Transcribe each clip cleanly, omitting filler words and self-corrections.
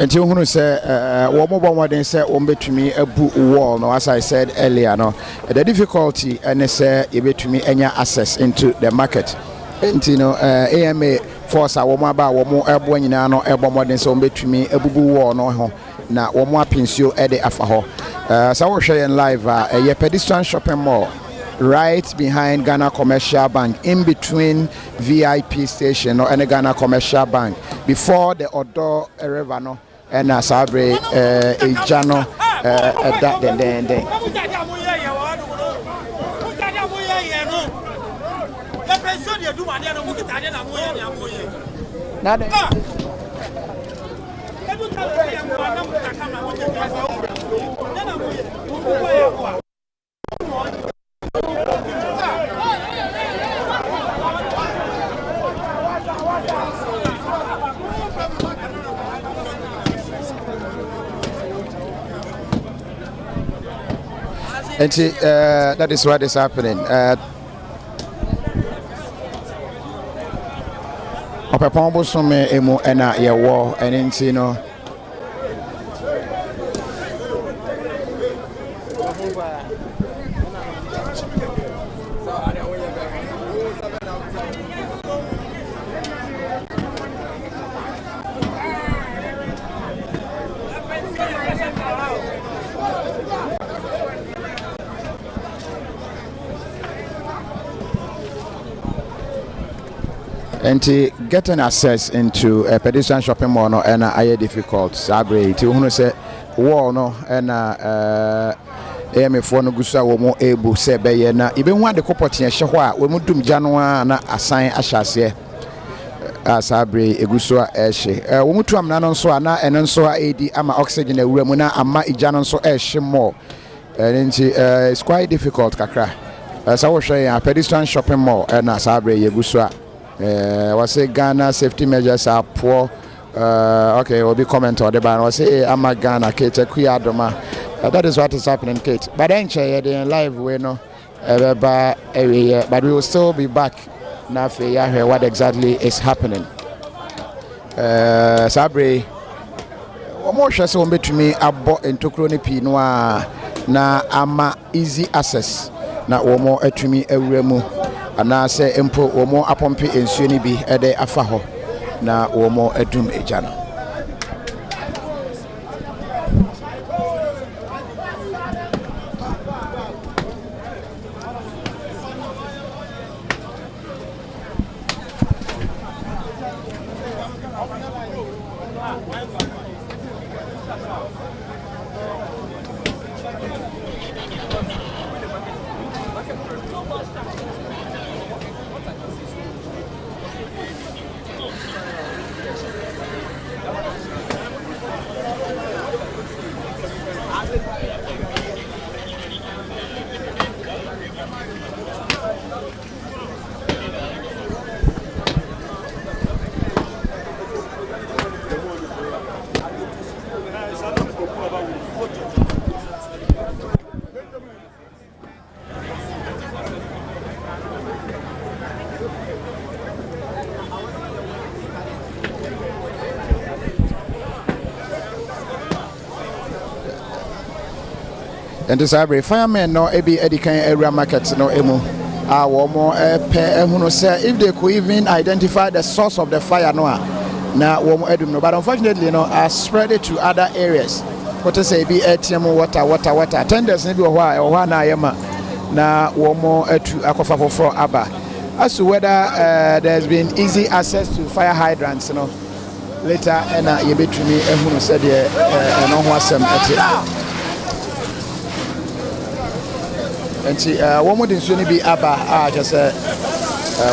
And you want to say, one more than say, to me a book wall. No, as I said earlier, no, the difficulty and say you to me any access into the market. And you know, AMA force a woman about one more airborne in an airborne than so to me a boo wall no na one more pinsio at the afaho. So I will share in live a pedestrian shopping mall right behind Ghana Commercial Bank, in between VIP station or any Ghana Commercial Bank, before the Odo Revano. And Sabre Jano that then and that is what is happening. Opepombo some emo ena ye war and you know. And getting access into a pedestrian shopping mall no and I difficult. Sabre to who say wall no and for no gusa wo mo able say be na even when the corporate here hwa we mu dum January na assign ahyase Sabre eguso a ehye wo mu tuam na no so ana eno so a edi ama oxygen awura mu na ama ija no so ehye more and it's quite difficult kakra so we share a pedestrian shopping mall and Sabre eguso was say Ghana safety measures are poor. Okay, we'll be comment on the ban. Was say I'm a Ghana Kate Kuyadoma. That is what is happening, Kate. But then in live we know but we will still be back now for hear what exactly is happening. Sabre more share so to me about into chronic noir na ama easy access na omo etumi ewremu ana se empo omo apompe ensuo ni bi ede afa ho na omo adum eja no. And this every fireman no ebi edikan area market no emu more say if they could even identify the source of the fire no na womo edum no, but unfortunately no are spread it to other areas. What to say be ATM water tenders maybe or na yema na womo etu akofa for aba as to whether there's been easy access to fire hydrants you know later and you between ehunu said and on wasem and one more than soon be aba just one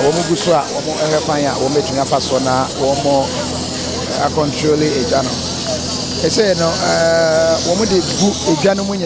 more good swap, one more airfire, one making a persona, one more control a channel. I say no, one more did book a gentleman.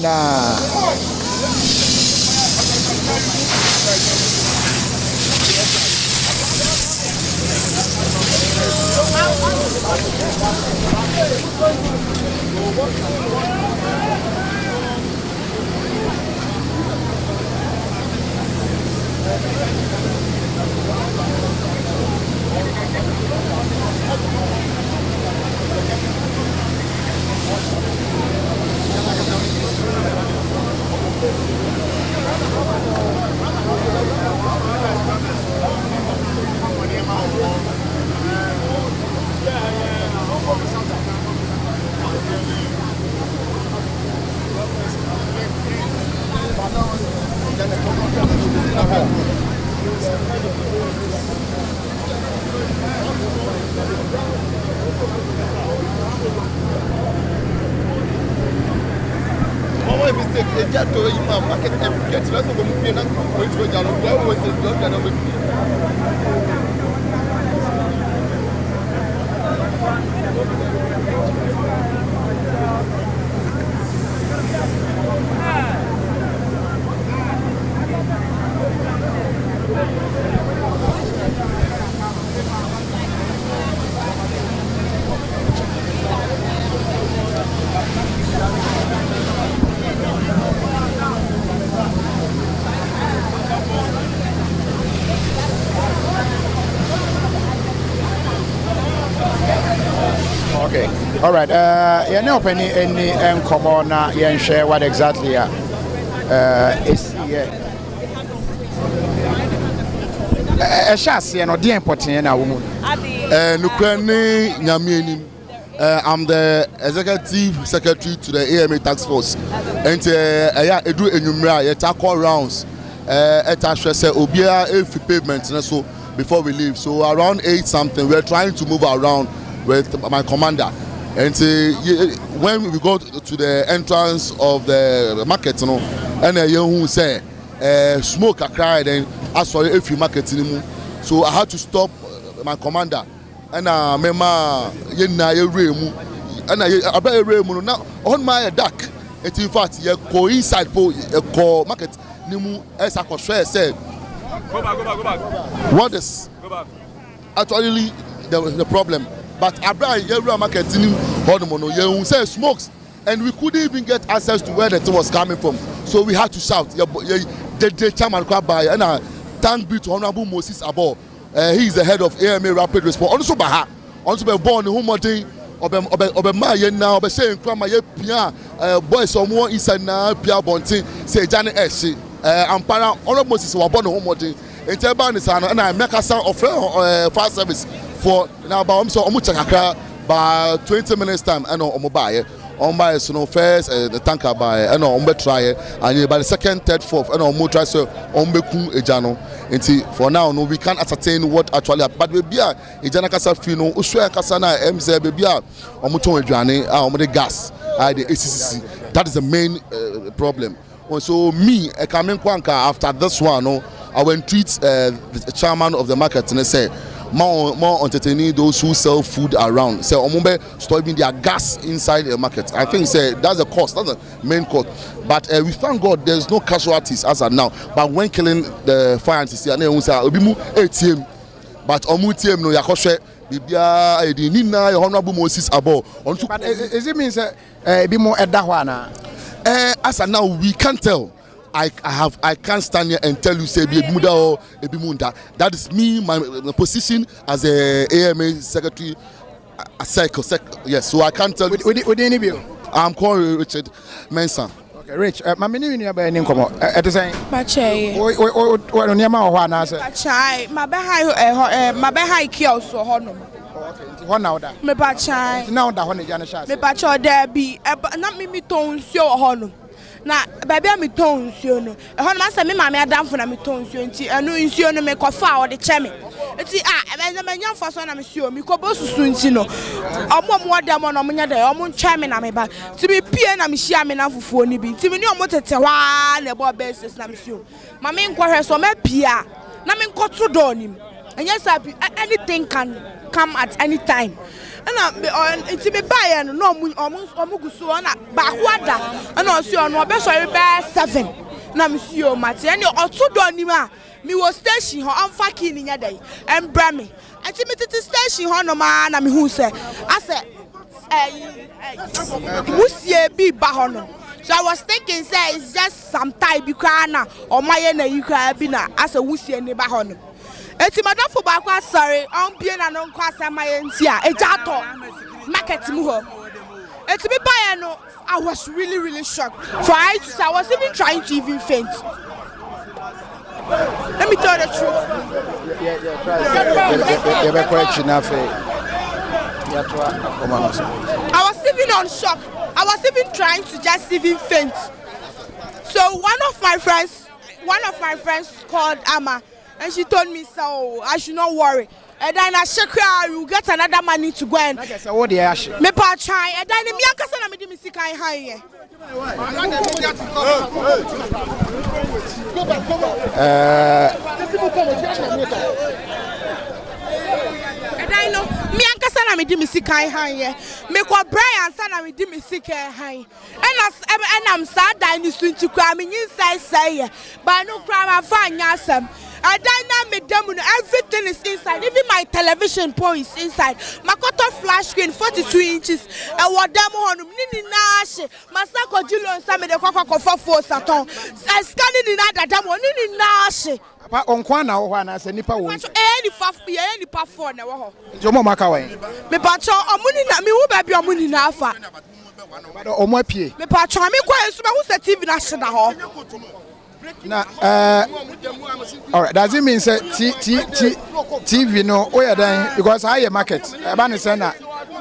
Okay. All right. You know, any common na you share what exactly is here. No the important na woman. Nukrani Nyamienim. I'm the executive secretary to the AMA task force. And edu enumera ye tackle rounds. Etashwese obia every pavement so before we leave. So around 8 something we're trying to move around with my commander. And when we go to the entrance of the market, you know, and you say smoke a cry, then I saw a few markets anymore. So I had to stop my commander. And I remember and I bet now on my deck. In fact, you go inside go market. Nimu as I say, go back. What is actually the problem? But Abraham, every market in say smokes, and we couldn't even get access to where the thing was coming from. So we had to shout. The chairman crab by and I thank be to Honorable Moses Abo. He is the head of AMA Rapid Response. Also, Baha, also be born in Humodi, Obe Maya now, Obe saying, Crama, Pia, boys or more inside now, Pia Bonti, say Janet Eshi, and Para, Honorable Moses were born in Humodi. In Teban is and I make a sound of fire service for now about so much by 20 minutes time and on mobile. On by so first the tanker by and on try and by the second, third, fourth and on more try so on beku ejano. For now no we can't ascertain what actually happened. But we be a ejana kasa fino uswe kasa na MZ baby a omuton edwane a omode gas the ACCC. That is the main problem. So me coming kwanka after this one no I went treat the chairman of the market and I say more entertaining those who sell food around. Say omumbe storing their gas inside the market. I think say that's the cost, that's the main cost. But we thank God there's no casualties as of now. But when killing the fire say and say obimu ATM, but omu ATM no yakoshe bibia edi nina Honorable Moses Abo. But is it means ebimu edahwana? As of now we can't tell. I can't stand here and tell you say be muda or be munda. That is me, my position as a AMA secretary. Yes, so I can't tell you. I'm calling Richard Mensah. Okay, Rich. My name is Niaba Ninkomo. At the same. Bache. What on Yama or Hana? Bache. My behai kioso honum. Okay, one now that. Me bache. Now that one is Janisha. Me bache there be. Not me tons yo honum. Na baby am ton nsuo no e ho no ma say me ma me adamfo na me ton nsuo nti enu nsuo no me kofa o de che me enti e me nya mfa so na me suo me ko bosusu nti no omo odam no omo nya de omo ntwa me na me ba ti me pie na me hia me na fufuo ni bi nti me ni omo tete wa na e bo basis na me suo ma me nkwohwe so ma pia na me nkoto do nim enya sabi anything can come at any time. And it's me buy no omugusu na ba kwada and on si on obe sorry be 7 na me si o mate and oto do nim a me wo station ho amfa ki ni nya dai embra me ati me tete station ho no ma na me hu se ase wusie bi ba ho no. So I was thinking say it's just some type you can na o maye na you can bi na ase wusie ni ba ho no. Eti madam for back sorry on pie na no kwa asama ye ntia eja to market mu ho eti me buy no I was really shocked for I was even trying to even faint. Let me tell the truth. I was even on shock. I was even trying to just even faint. So one of my friends called Amma. And she told me, so I should not worry. And then I shake her, you get another money to go and. What the ash? Me pa try. And then me ankasa na me di me sika high. Me ankasa na me di me sika han ye me ko Brian sa na me di me sika han enam sa dan ni sunti kwa me nyin sai but no kra ma fa anya asem everything is inside. Even my television point is inside. My cutter flash screen 42 inches. And what damn honum nini nashe. Masako Julo and Sammy the Coca for 4 Saturn. I scanning in that damn one nini nashe. On Kwana or Wana, say Nipa won't any puff for never. Jomo Makaway. Me pacho amuni na me uba bi amuni na afa. O mo pie. Me pacho me kwa so who say TV national ho. Now, all right. Does it mean say TV no? Oh yeah, then because higher market. Abani say na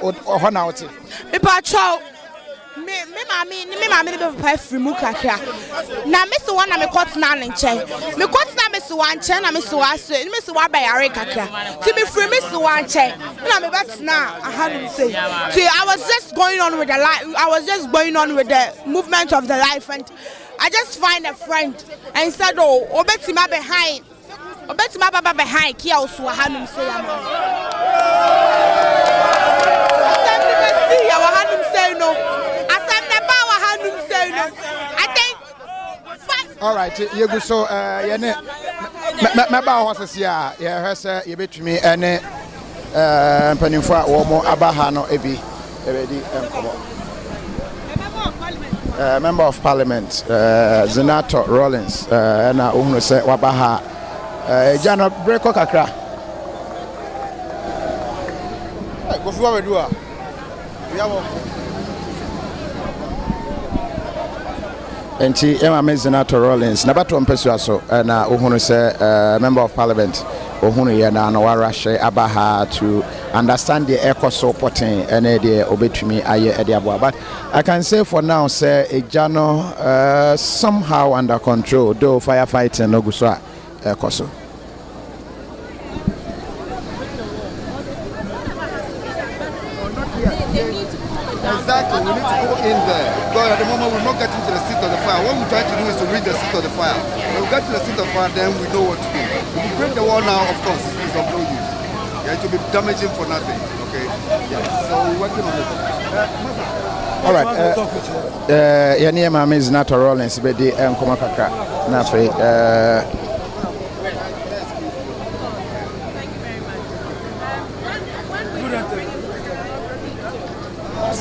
o na oti. Me pacho me mami be pay free mu kakra. Na me so one na me cut na nche. Me cut na me so one nche na me so aso. Me so wa ba yare kakra. Ti me free me so one nche. Na me bet na ahanu say. See, I was just going on with the life. I was just going on with the movement of the life and I just find a friend and said, "Oh, obeti ma behind, obeti ma baba behind. Kia osu wahanum say ama." Asem ni besi ya wahanum say no. Asem ne ba wahanum say no. I think. All right, you go so yene me ba ho sese a ye hwese ye betumi ene mpanimfo a wo mo abaha no ebi ebedi enkomo. Member of Parliament, Senator Rollins, and I want to say Wabaha, Jana Breko Kakra. Go for what we do. And she, Emma Senator Rollins, Nabato Pesuaso, and I want to say Member of Parliament, Ohunu na Warashe Abaha to understand the echo supporting and the obetumi aye ediabwa. But I can say for now, say Ejano somehow under control, though firefighting no guswa ekoso. Exactly, we need to go in there. Because at the moment we're not getting to the seat of the fire. What we're trying to do is to reach the seat of the fire. When we get to the seat of the fire, then we know what to do. If we break the wall now, of course, it's of no use. Yeah, it will be damaging for nothing. Okay? Yeah. So we're working on it. All right. Your name is Senator Rollins, Bedi and Komakaka. Nafe. You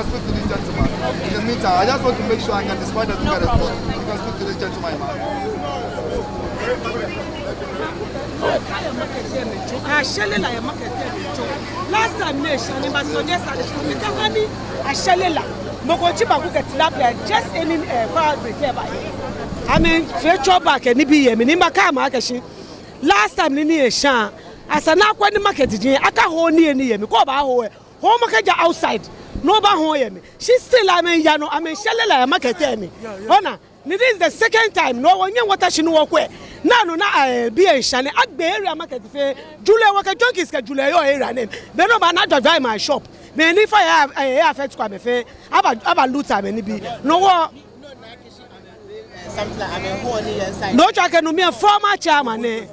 can speak to this gentleman. In the meantime, I just want to make sure I can describe that to get a report. You can speak to this gentleman. Last time, nation, but so just at the company, I shall Mokochiba could get up there just any fire break here by. I mean, virtual back and be a minima Makashi. Last time, Nini Shan, as an aqua market, I can't hold near me, go about home market outside. No bahoyemi. She still Yano, Shella market me. Hona, this is the second time no one knew what she knew where. Na be a shane at the area market. Julia Waka junkies can Julia area name. Then no man not drive my shop. Then if I have a affect quite fair, about loot time and be no war. No jacket no mere former chairman.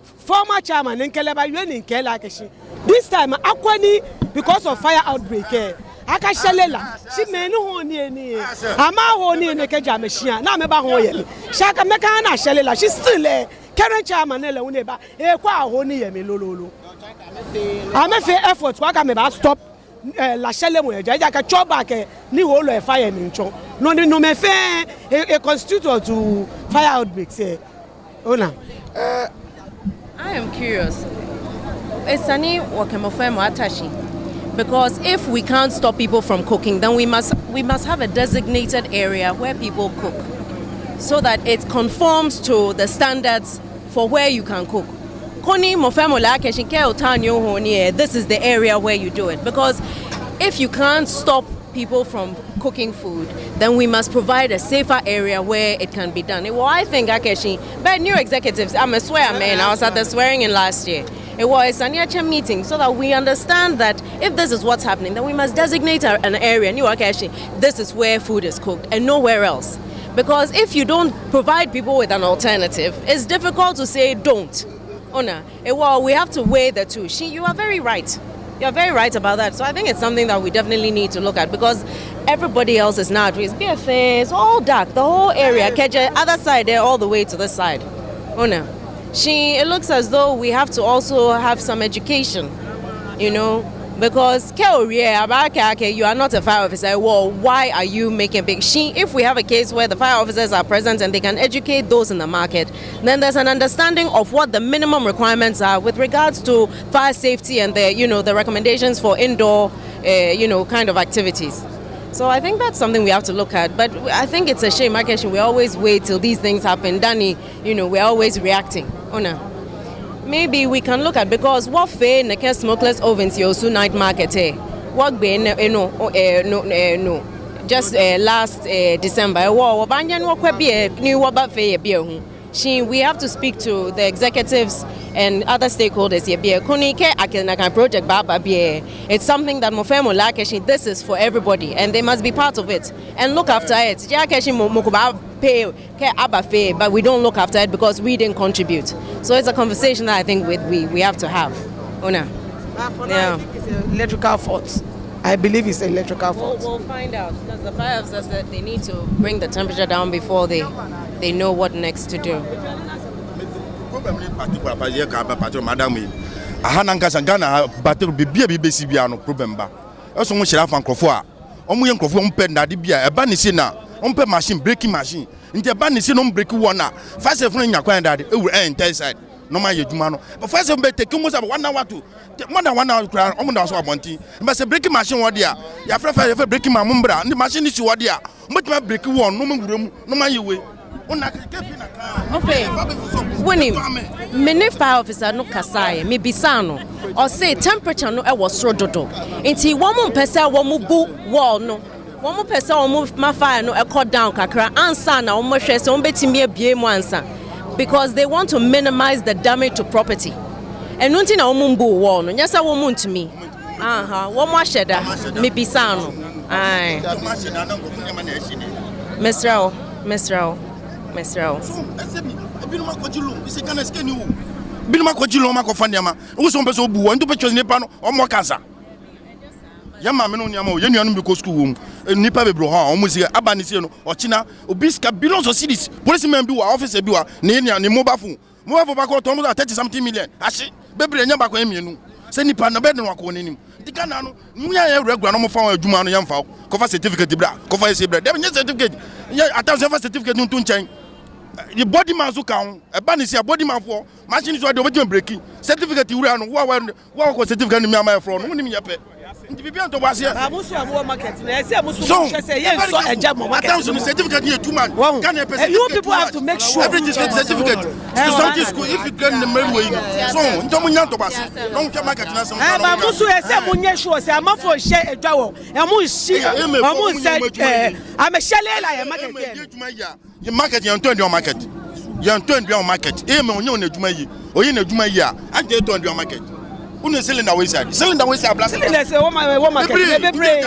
Former chairman in Keleba in Kelakashi. This time Aquani because of fire outbreak. Aka shelela si menu honi ni ama honi ne keja machine na me ba hoye shaka meka na shelela she still current chairman le won ba e kwa honi ye me lololo amefe effort wa ka me ba stop la shele mo eja ka chop back ni ho lo e fire ni ncho no me fe a constitute to fire outbreak say ona I am curious. Esani wakemofemo atashi. Because if we can't stop people from cooking, then we must have a designated area where people cook, so that it conforms to the standards for where you can cook. This is the area where you do it. Because if you can't stop people from cooking food, then we must provide a safer area where it can be done. Well, I think Akeshi, but new executives, I was at the swearing in last year. It was a near meeting so that we understand that if this is what's happening, then we must designate an area. This is where food is cooked and nowhere else. Because if you don't provide people with an alternative, it's difficult to say don't. Well, we have to weigh the two. You are very right. You're very right about that. So I think it's something that we definitely need to look at because everybody else is now at risk. BFA, it's all dark. The whole area, Keje, other side there, all the way to this side. It looks as though we have to also have some education, because you are not a fire officer. Well, why are you making big? If we have a case where the fire officers are present and they can educate those in the market, then there's an understanding of what the minimum requirements are with regards to fire safety and the recommendations for indoor, kind of activities. So I think that's something we have to look at. But I think it's a shame, we always wait till these things happen. Danny, we're always reacting. Maybe we can look at, because what fair neke smokeless ovens you night market what be no just last December we have to speak to the executives and other stakeholders here. It's something that Mofemo like. This is for everybody, and they must be part of it and look after it. But we don't look after it because we didn't contribute. So it's a conversation that I think we have to have. Yeah. I think it's an electrical fault. I believe it's an electrical fault. We'll find out, because the fire officers said they need to bring the temperature down before they know what next to do. Machine, breaking machine. In the band is no break one. First of all, in your kind that it will end inside. No matter you, but first of all, take almost 1 hour to more than 1 hour. Almost a bunty. But a breaking machine, what dear? You have breaking my mumbra, and the machine is what dear. Much my break one, no room, no matter you way. Okay. When many fire officer no kasai, me bisano, or say temperature no was so dodo. Inti one person one bu wall no. One person move my fire no cut down kakra answer na almost share so betimi abie mu answer, because they want to minimize the damage to property. And nunti na omumbu wall no nyasa wo mu ntumi. Wo mo aheda me bisano. Ai. Mesrao. Binuma kwajulu, ise kana skeni wo. Binuma kwajulu ma ko faniama. Wo so mpeso bu wo nto pe chose nipa no o mo kansa. Yama me no niama o yenuanu bi ko school wo mu. Nipa be bro ha o mu sika abanisi no o china obiska billions of cedis. Policeman bi wa officer bi wa ne mobile phone. Mobile phone ba ko to mo 30 something million. Ahye bebre nya ba ko emienu. Se nipa na be de no ko nenim. Tika na no mu ya regular no mo fa adwuma no yamfa. Ko fa certificate bra. Ko fa ese bra. Dem nya certificate. Ya atawse fa certificate no nchen. The body man so count a banis a body man for machine is what the breaking certificate you run what certificate me my from no me yape nti bibia to was here amusu abo market na say amusu say yes so a job market attention certificate here 2 man can you people have to make sure everything certificate to something school if you get the main way so ntomo nya to basi no nke market na some amusu say munye sure say amafo share edwawo amu shi amu say ameshalela ya market your market you turn your market. You turn your market. Eh me onye oneduma yi. Oyi neduma yi a. Anje turn your market. Unu cylinder we side. Cylinder we side blast. Cylinder say what market. Bebre.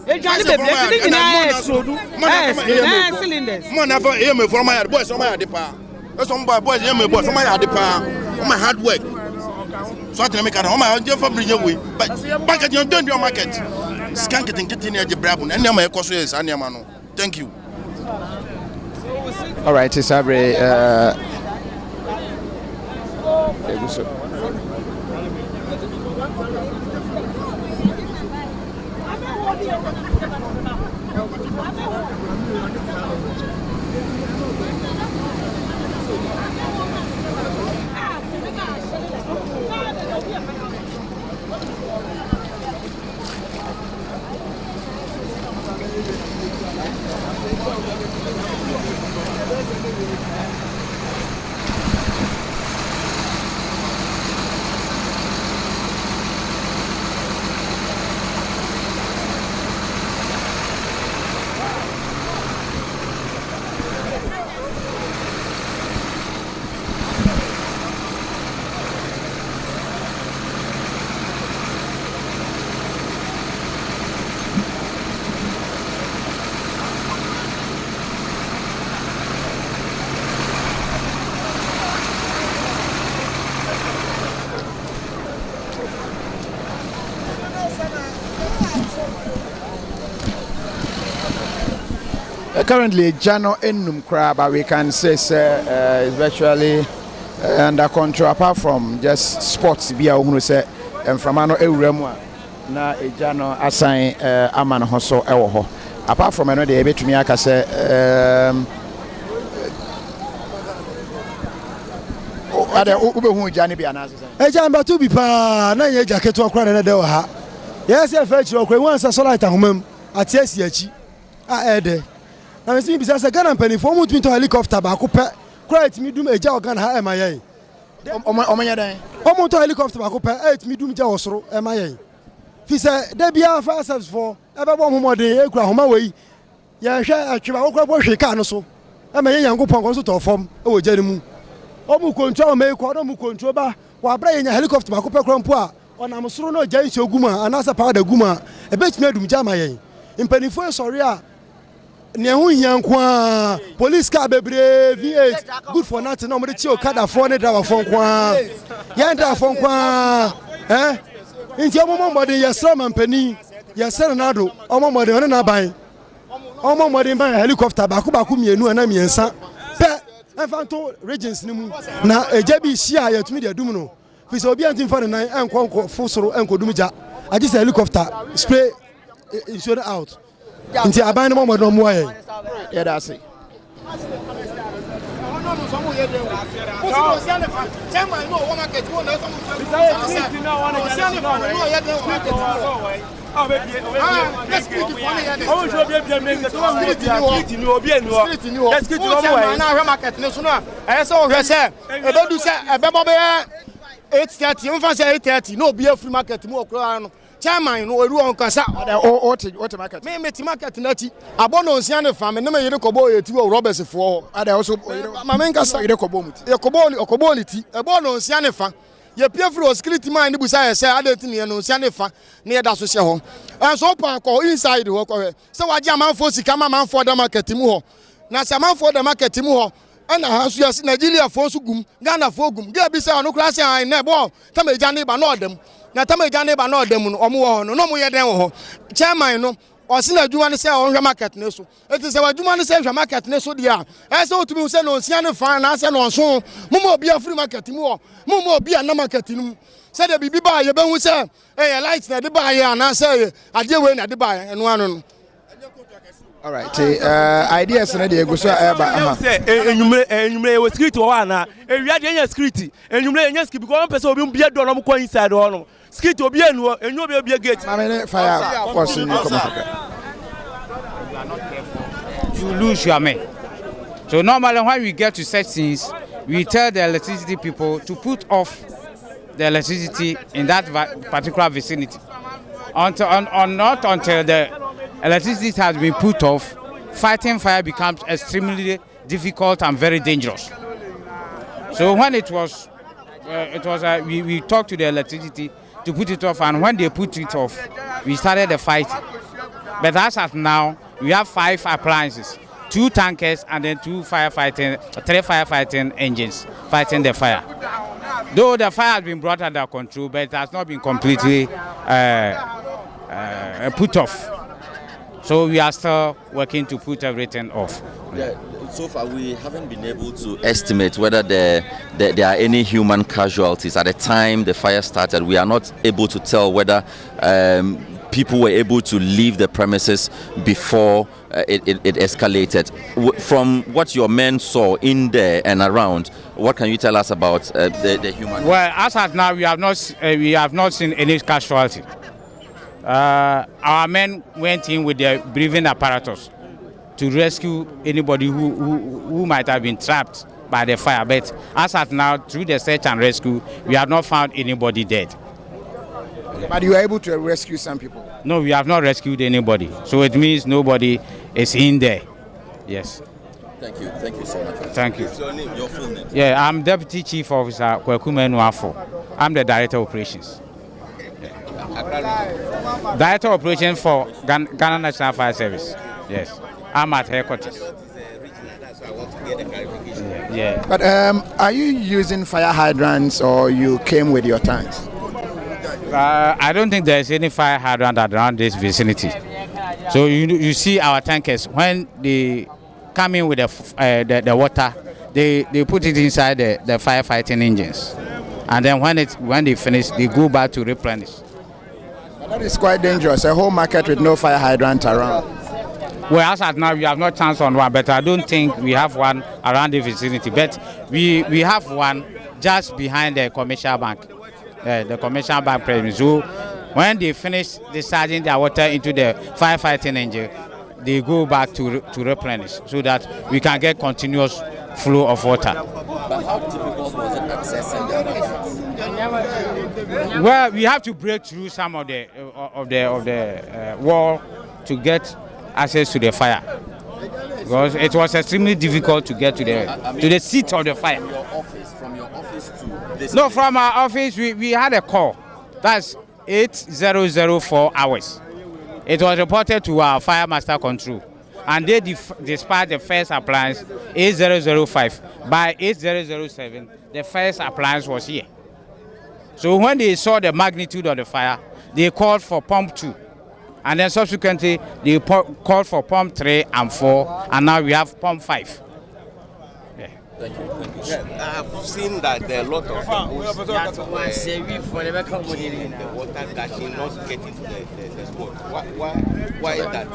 Ejani bebre. Ti na explode. Cylinders. Mo na for eh me for my yard boys on my yard pa. Some boys eh me boys on my yard pa. On my hard work. So I make am my anje for bring away. But market you turn your market. Skank it get in the brabun. And na ekoso yes aniama no. Thank you. All right, Sabre. Currently, Jano Enum Crab, but we can say is virtually under control, apart from just sports. Be a who say and from ano Euremwa na Jano assign Aman Hoso Ewoho. Apart from another, able to me, I can say. Ejamba to be pa na ye jacket to akra na de wo ha. Yes, e fa chiro kra wan sa solar ta homam atiasi achi. Ede. Na me simi bisa se Ghana mpani fo mu tumi to helicopter ba ko pe. Kra etimi dum eja o Ghana ha e mayen. Omanya dan. Omo to helicopter ba ko pe etimi dum ja osoro e mayen. Fi se de bia fa service for e be bo homoden e kura homa we. Ye hwe atwe ba ko kra bo hwe ka no so. E mayen yankopon ko so to fom e wo jani mu. Omu control me ko no mu control ba wa bra yenya helicopter ba ko pe krampo a ona msoro no gya nsi oguma anasa powder guma e betimi adum jama yen impanifo sori a ne hu hiankwa police car bebre V8 good for nothing no mo de chi okada for ne driver for kwa yan driver for kwa nti omo modern yesra mampani yesra nado omo modern one na ban omo modern ban helicopter ba ko mienu na miensa pe enfanto regions ni mu na eja bi hia ya tumi de dum no fi so obi antin fa nan enko fosoro enko dum ja agi se helicopter spray insurance out nti aban no mo mo aye yeah that's it Chairman no eru on kasa what market me market na ti abono nsia ne fa me na me yire kobo yeti wo Roberts fo ada also ma me nkasa yire kobo muti ye kobo ni ti ebono nsia ne fa ye pie free security man ni busa ye say adeti ne no nsia ne fa ne ye da so hye ho enso pa ko inside ho ko se waje amanfo sika ma manfo da market mu ho na se amanfo da market mu ho ana ha so yesi Nigeria fo so gum Ghana fo gum ge bi say onu kra say an na bo ta me ja ne ba na odem na tamaja ne ba na odem no omo wo no no mo ye den wo chairman no o se na adwuma ne se o hwe market ne so eti se adwuma ne se hwe market ne so dia e se otumi se no nsia ne fa na se no so mo obi a free market mu o mo obi a na market nu se de bibi ba ye be hu se e light na de ba ye ana se ade we na de ba eno anu no. All right, ideas na dey go so eba say enyumre we security wo ana ewia de enya security enyumre enya security because one person obi bia do no ko inside ho no security obi enu enyu obi gate ma me fire force ni come you lose your man. So normally when we get to such things we tell the electricity people to put off the electricity in that particular vicinity not until the electricity has been put off. Fighting fire becomes extremely difficult and very dangerous. So when we talked to the electricity to put it off, and when they put it off, we started the fight. But as of now, we have 5 appliances, 2 tankers, and then 3 firefighting engines fighting the fire. Though the fire has been brought under control, but it has not been completely put off. So we are still working to put everything off. Yeah, so far we haven't been able to estimate whether there are any human casualties. At the time the fire started, we are not able to tell whether people were able to leave the premises before it escalated. From what your men saw in there and around, what can you tell us about the human? Well, as of now, we have not seen any casualty. Our men went in with their breathing apparatus to rescue anybody who might have been trapped by the fire. But as of now, through the search and rescue, we have not found anybody dead. But you were able to rescue some people? No, we have not rescued anybody. So it means nobody is in there. Yes. Thank you so much. Thank you. What's your name, your full name? Yeah, I'm Deputy Chief Officer Kwekume Nwafo. I'm the Director of Operations. Director of Operations for Ghana National Fire Service. Yes, I'm at headquarters. Yeah. But are you using fire hydrants or you came with your tanks? I don't think there's any fire hydrant around this vicinity. So you see our tankers when they come in with the water, they put it inside the firefighting engines, and then when they finish, they go back to replenish. But that is quite dangerous. A whole market with no fire hydrant around. Well, as at now, we have no chance on one, but I don't think we have one around the vicinity. But we have one just behind the commercial bank, the commercial bank premise. So when they finish discharging their water into the firefighting engine, they go back to replenish so that we can get continuous flow of water. But how difficult was it accessing the Well, we have to break through some of the wall to get access to the fire, because it was extremely difficult to get to the seat of the fire. From your office to this? No, from our office we had a call. That's 8004 hours. It was reported to our fire master control, and they dispatched the first appliance 8005. By 8007, the first appliance was here. So when they saw the magnitude of the fire, they called for pump 2. And then subsequently, they called for pump 3 and 4, and now we have pump 5. Yeah. Thank you. I have seen that there are a lot of people the water gushing, not getting to the spot. Why is that?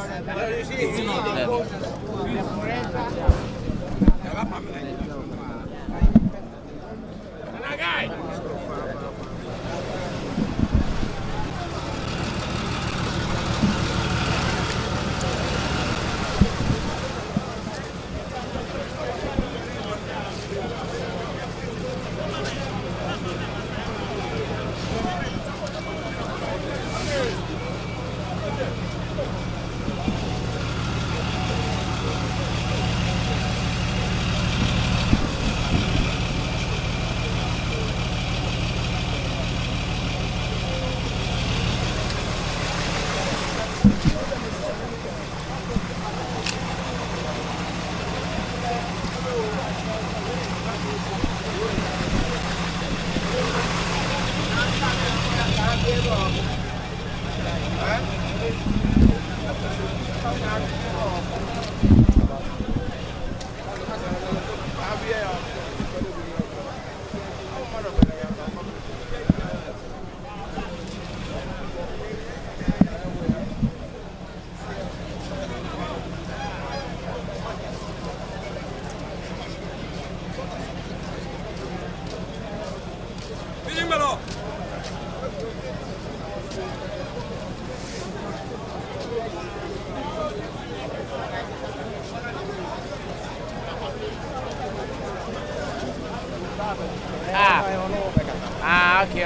Okay.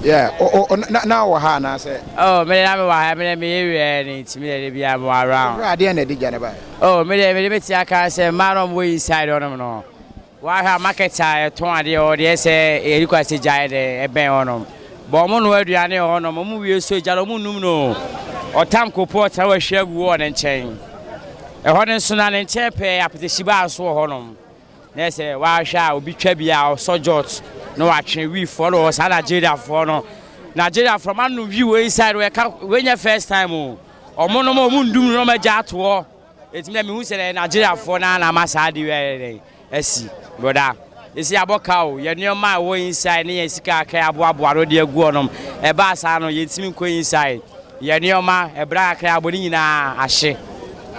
Yeah. Now we have na say. Oh, me na me wa ha me ni ti me be am around. Right there na di jane ba. Oh, me ti aka say marom we inside on no. Wa ha market a ton ade o de say e request jai de e ben on. Bo mo no aduane ho no mo wie so jalo mo num no. Otam kopo ta wa hwagu wo ne nchen. E ho ne so na ne nchen pe apetesiba so ho no. Na say wa hwa obi twa bia o sojot no atwe we follow us Nigeria for no. Nigeria from anu view inside when your first time o no mo ndum no ma ja to it me hu say Nigeria for na masa de we esi brother esi aboka o ye nioma wo inside ne sika aka aboabo aro de agu onom e ba sa no ye timi ko inside ye nioma e bra aka abo ni nyina ahye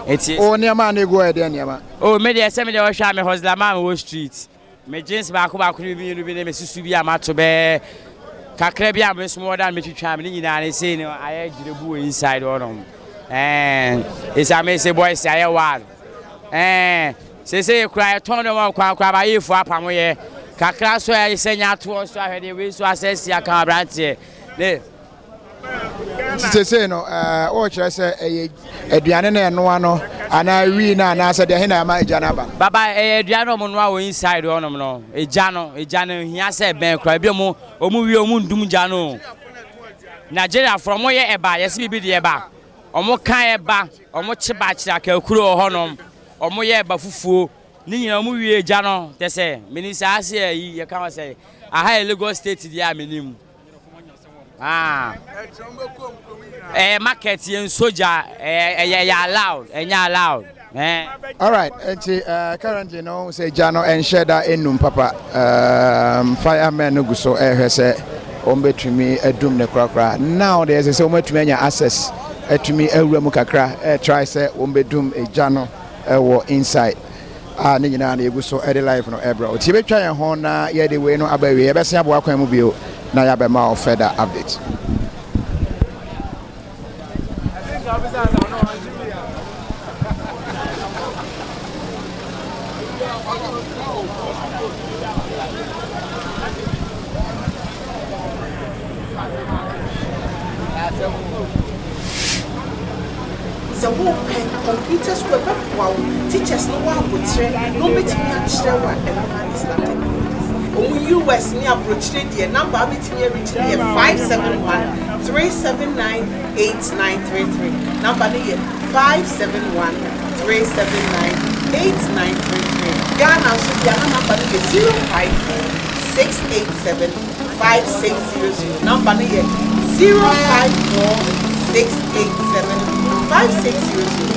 eti O niama na egu e de niama o me de se me de wo hwa me hosla ma wo street me jeans ba ko bi ne me susu bi amato be kakra bi am so more than me twitwa me nyina ne say no aye girebu inside onom it's amazing boys aye wal say cry turn no kwa ba yifu apamo ye kakra so aye senya to so ahwede we so access ya kan branche ne say no o kire say aduane na eno ano ana wi na na say de he na ma ejana ba baba aduane mo no a inside onom no ejano hia say ben cry bi mo omu wi omu ndum jano Nigeria from mo ye eba yes bi de eba omo kan eba omo chiba chira ka kuro honom omo ye eba fufuo ni nyina omu wi ejano te say minisa ase yi ye kan say aha Lagos state dia menim Market in soja allowed allowed. All right, currently no say Jano and Sheda enum papa firemen no guso say ombetumi edum ne krakra. Now there's a so much many access etumi ewura kakra try say ombedum Jano wo inside. Ne nyina na eguso e live no ebra. Oti betwa ye ho na ye de we no abawe e bese abo akwan mu bio na ya be ma further update. The whole computers were wow, teachers no one would say, no meeting at Shewa and Islamic. US near approached the number meeting here reaching 571 379 8933. Number here 571 379 8933. Ghana so the number is 054 687 5600. Number here 054 687 5600.